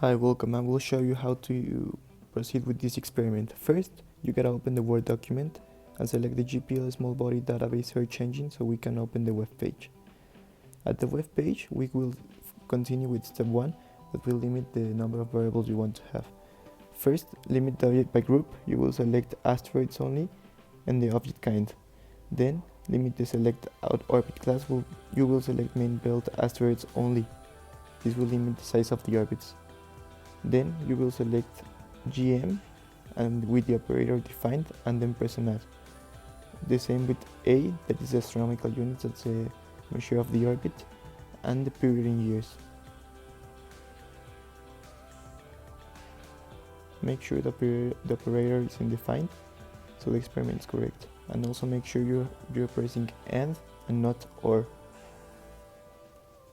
Hi, welcome. I will show you how to proceed with this experiment. First, you gotta open the Word document and select the GPL Small Body Database search engine so we can open the web page. At the web page, we will continue with step 1 that will limit the number of variables you want to have. First, limit the object by group. You will select asteroids only and the object kind. Then, limit the select out orbit class. You will select main belt asteroids only. This will limit the size of the orbits. Then you will select GM and with the operator defined and then press on add. The same with A, that is the astronomical units, that's a measure of the orbit, and the period in years. Make sure the operator is undefined so the experiment is correct, and also make sure you're pressing and not or.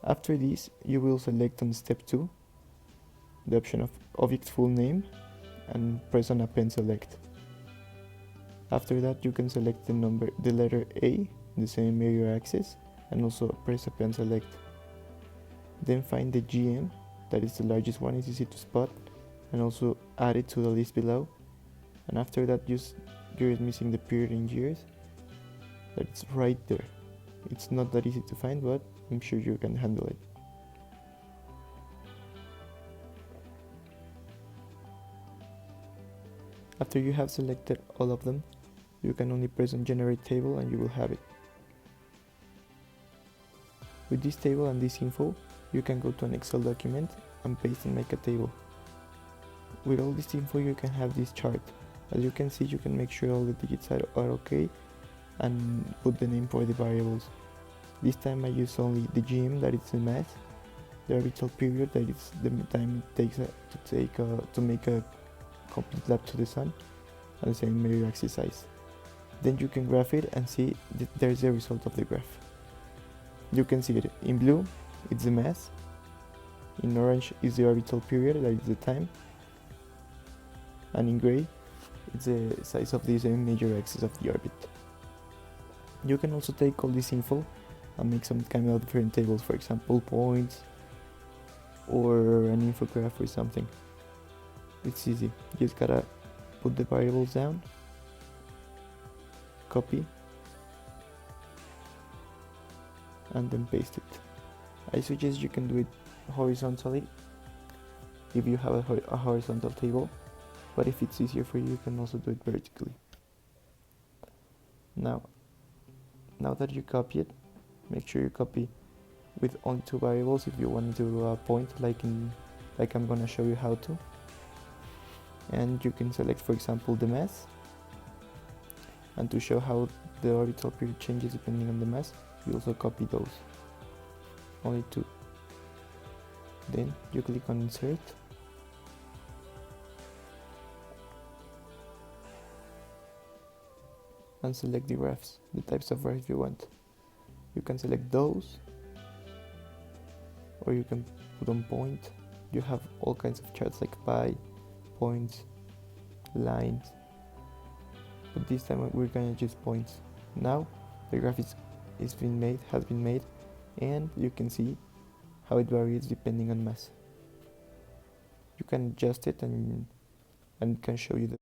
After this, you will select on step 2 the option of object full name and press on append select. After that, you can select the letter A, the same area axis, and also press append select. Then find the GM, that is the largest one, it's easy to spot, and also add it to the list below. And after that, you're missing the period in years. That's right there. It's not that easy to find, but I'm sure you can handle it. After you have selected all of them, you can only press on generate table and you will have it. With this table and this info, you can go to an Excel document and paste and make a table. With all this info, you can have this chart. As you can see, you can make sure all the digits are okay and put the name for the variables. This time I use only the GM, that is the mass, the orbital period, that is the time it takes to make a complete lap to the sun, and the same mirror axis size. Then you can graph it and see that there's the result of the graph. You can see it in blue, it's the mass, in orange is the orbital period, that is the time, and in gray it's the size of the same major axis of the orbit. You can also take all this info and make some kind of different tables, for example points or an infograph or something. It's easy, you just gotta put the variables down, copy, and then paste it. I suggest you can do it horizontally if you have a horizontal table, but if it's easier for you, you can also do it vertically. Now that you copy it, make sure you copy with only 2 variables if you want to do a point like I'm gonna show you how to. And you can select, for example, the mass, and to show how the orbital period changes depending on the mass, you also copy those, only 2. Then you click on insert, and select the graphs, the types of graphs you want. You can select those, or you can put on point. You have all kinds of charts like pie, points, lines, but this time we're gonna choose points. Now the graph has been made, and you can see how it varies depending on mass. You can adjust it and it can show you the